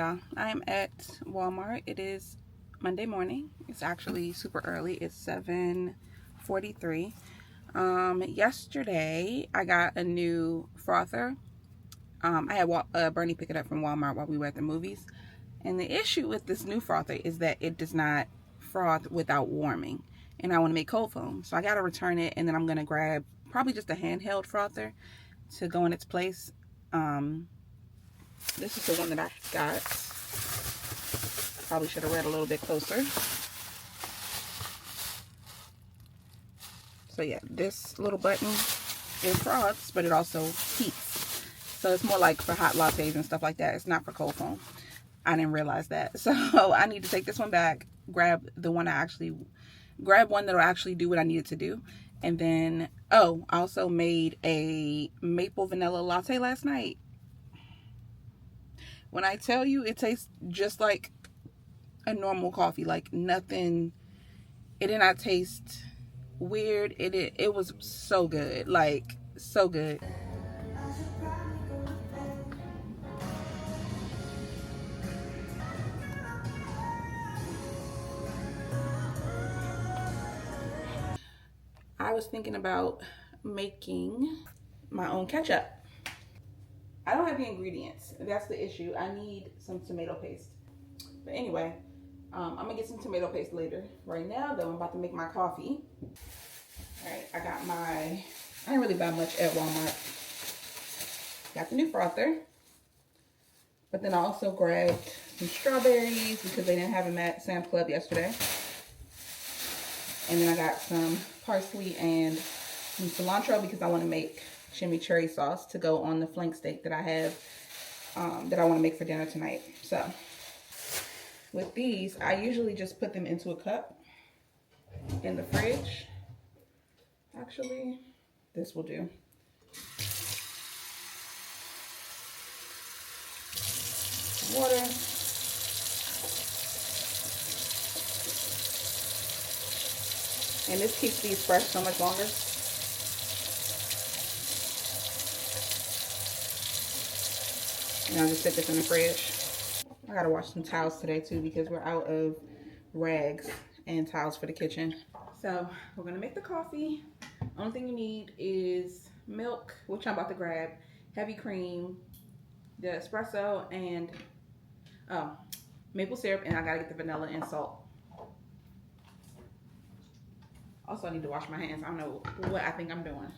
y'all. I am at Walmart. It is Monday morning. It's actually super early. It's 7:43. Yesterday I got a new frother. I had Bernie pick it up from Walmart while we were at the movies. And the issue with this new frother is that it does not froth without warming. And I want to make cold foam. So I got to return it, and then I'm going to grab probably just a handheld frother to go in its place. This is the one that I got. Probably should have read a little bit closer. So yeah, this little button, it froths, but it also heats. So it's more like for hot lattes and stuff like that. It's not for cold foam. I didn't realize that. So I need to take this one back, grab one that'll actually do what I needed to do. And then, I also made a maple vanilla latte last night. When I tell you it tastes just like a normal coffee, like nothing, it did not taste weird. It was so good, like so good. I was thinking about making my own ketchup. I don't have the ingredients. That's the issue. I need some tomato paste. But anyway, I'm gonna get some tomato paste later. Right now, though, I'm about to make my coffee. All right, I didn't really buy much at Walmart. Got the new frother. But then I also grabbed some strawberries because they didn't have them at Sam's Club yesterday. And then I got some parsley and some cilantro because I want to make chimichurri sauce to go on the flank steak that I have, that I want to make for dinner tonight. So with these, I usually just put them into a cup in the fridge. Actually, this will do. Water. And this keeps these fresh so much longer. And I'll just set this in the fridge. I gotta wash some towels today too because we're out of rags and towels for the kitchen. So we're gonna make the coffee. Only thing you need is milk, which I'm about to grab, heavy cream, the espresso, and maple syrup, and I gotta get the vanilla and salt. Also, I need to wash my hands. I don't know what I think I'm doing.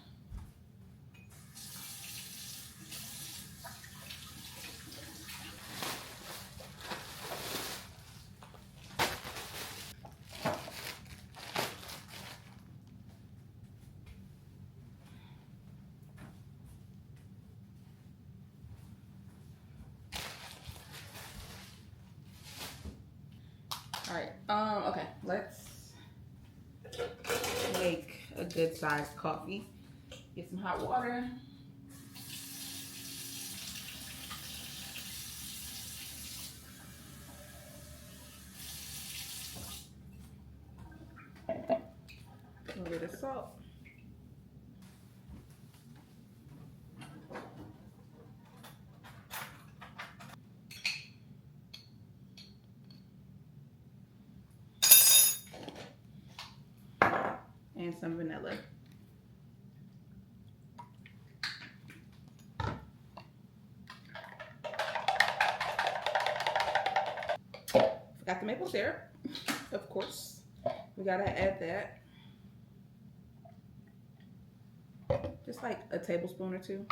All right, okay, let's make a good sized coffee. Get some hot water. A little bit of salt. And some vanilla. Forgot the maple syrup, of course. We gotta add that. Just like a tablespoon or two.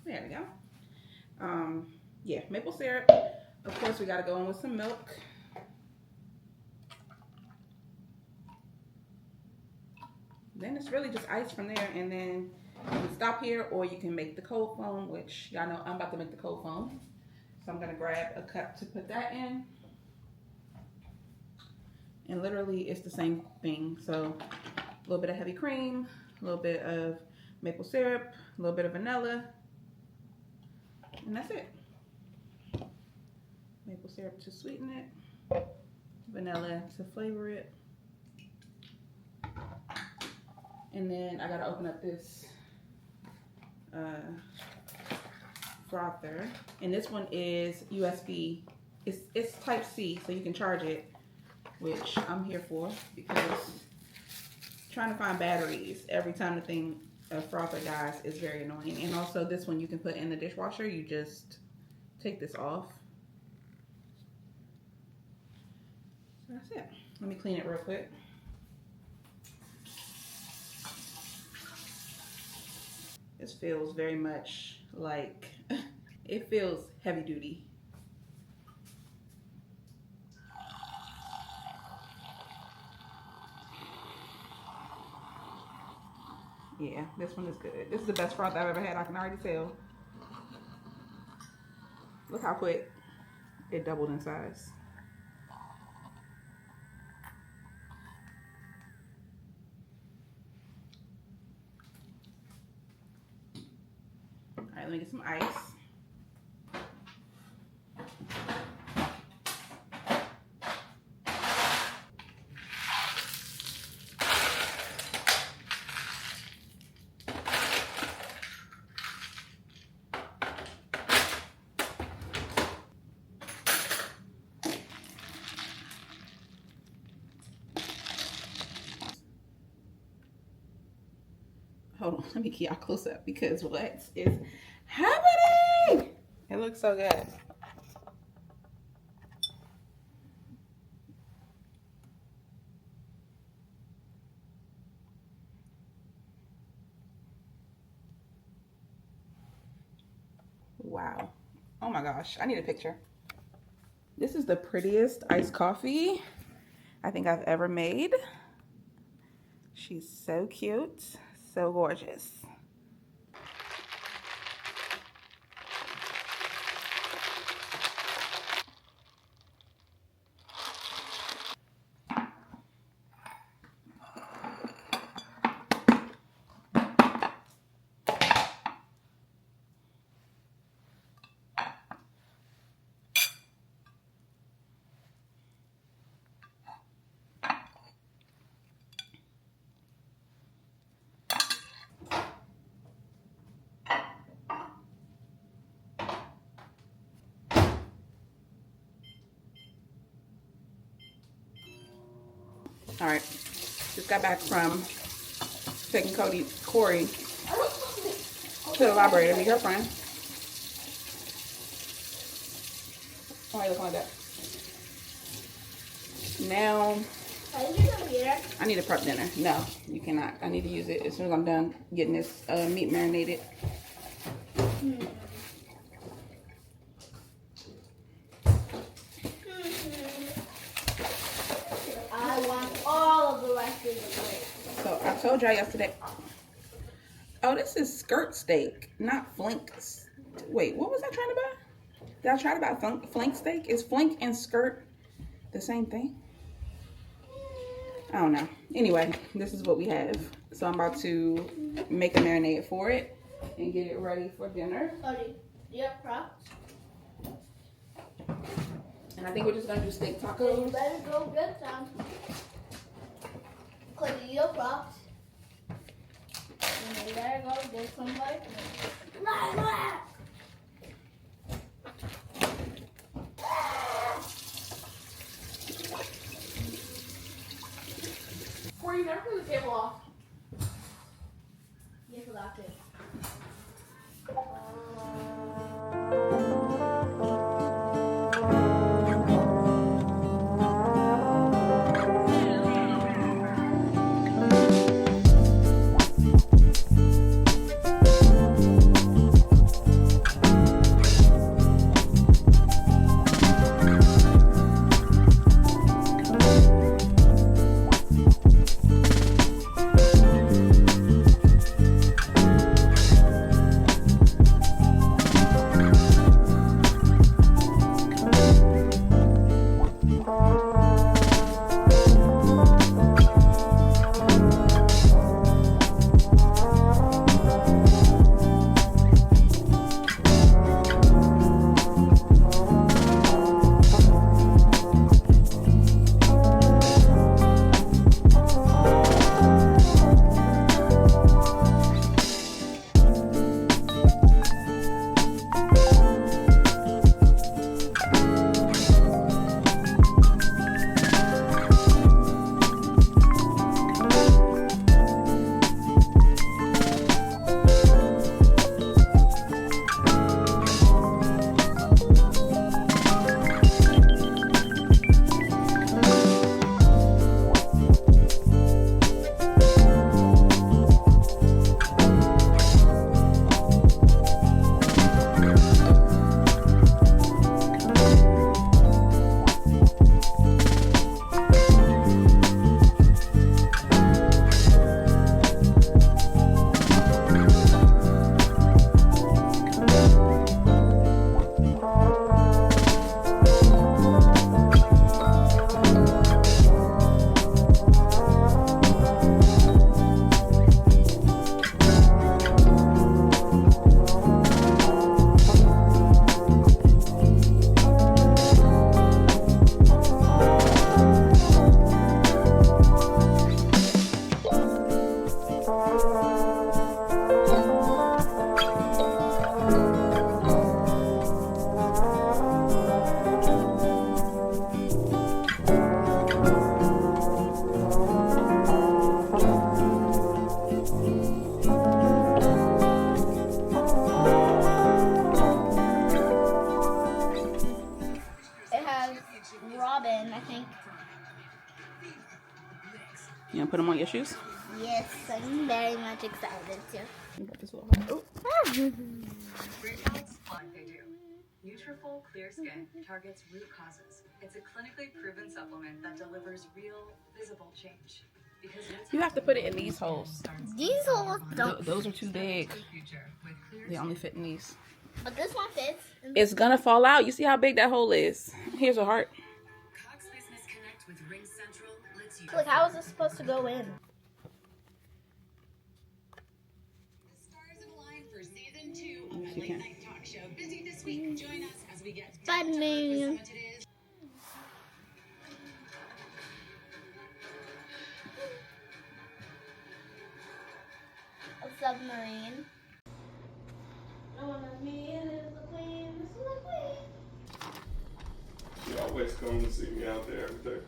There we go. Yeah, maple syrup. Of course, we gotta go in with some milk. Then it's really just ice from there, and then you can stop here, or you can make the cold foam, which y'all know I'm about to make the cold foam. So I'm gonna grab a cup to put that in. And literally it's the same thing. So a little bit of heavy cream, a little bit of maple syrup, a little bit of vanilla, and that's it. Maple syrup to sweeten it. vanilla to flavor it. And then I gotta open up this frother. And this one is USB. It's type C, so you can charge it, which I'm here for because trying to find batteries every time the thing frother dies is very annoying. And also this one you can put in the dishwasher. You just take this off. So that's it. Let me clean it real quick. This feels very much like, it feels heavy duty. Yeah, this one is good. This is the best froth I've ever had. I can already tell. Look how quick it doubled in size. All right, let me get some ice. Hold on, let me get y'all close up because what is happening? It looks so good. Wow. Oh my gosh, I need a picture. This is the prettiest iced coffee I think I've ever made. She's so cute. So gorgeous. All right, just got back from taking Corey to the library to meet her friend. Why are you looking like that? Now, I need to prep dinner. No, you cannot. I need to use it as soon as I'm done getting this meat marinated. So I told y'all yesterday. Oh, this is skirt steak, not flank. Wait, what was I trying to buy? Did I try to buy flank steak? Is flank and skirt the same thing? I don't know. Anyway, this is what we have. So I'm about to make a marinade for it and get it ready for dinner. Yep, props. And I think we're just gonna do steak tacos. You better go get some. Cause your props. And you better go get some like Corey, you never put the table off. Yes, Latte. I'm very much excited too. This little hot. Results like they do. Nutrafol Clear Skin targets root causes. It's a clinically proven supplement that delivers real, visible change. Because You have to put it in these holes. These holes don't. Those are too big. They only fit in these. But this one fits. It's gonna fall out. You see how big that hole is? Here's a heart. Cox Business Connect with Ring Central lets you. Like, how is this supposed to go in? The stars have aligned for season 2 of the late night talk show. Busy this week. Join us as we get Fun moon. A submarine. No one of me is the queen. This is the queen. She always comes to see me out there every day.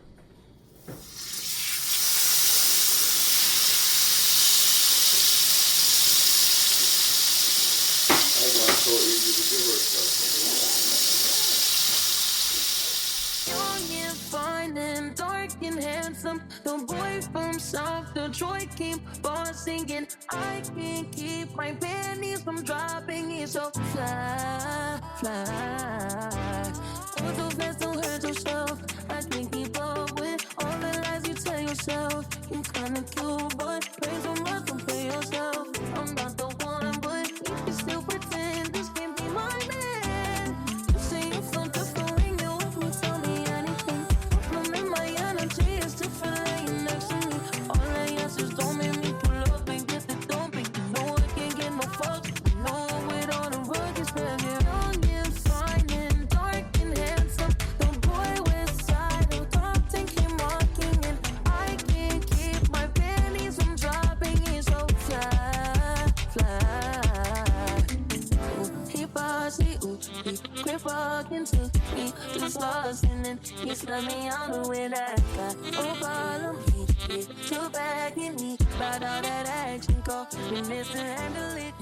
That's why it's so easy to give her stuff. Young and fine and dark and handsome, the boy from South Detroit keep on singing. I can't keep my panties from dropping. It's so fly, fly. Oh, so fast, don't hurt yourself. I can't keep up with all the lies you tell yourself. You kinda cute, but pray so much, don't pay yourself. I'm not the one, but you can still pretend this can't be my man. You say you feel different when you with me, tell me anything. I'm in my energy, it's different laying next to me. All I ask is don't make me pull up and get the dumping. You know I can't get no fucks. You know with all the rugged spell, you're young and fine and dark and handsome. The boy with side of Compton came walking and I can't keep my panties from dropping. It's so fly, fly. Ooh, he bossy, ooh, he quit walking to me, just lost and then he slammed me out with that guy. Oh, follow me, get you back in me, about all that action, call me Mr. Handle It.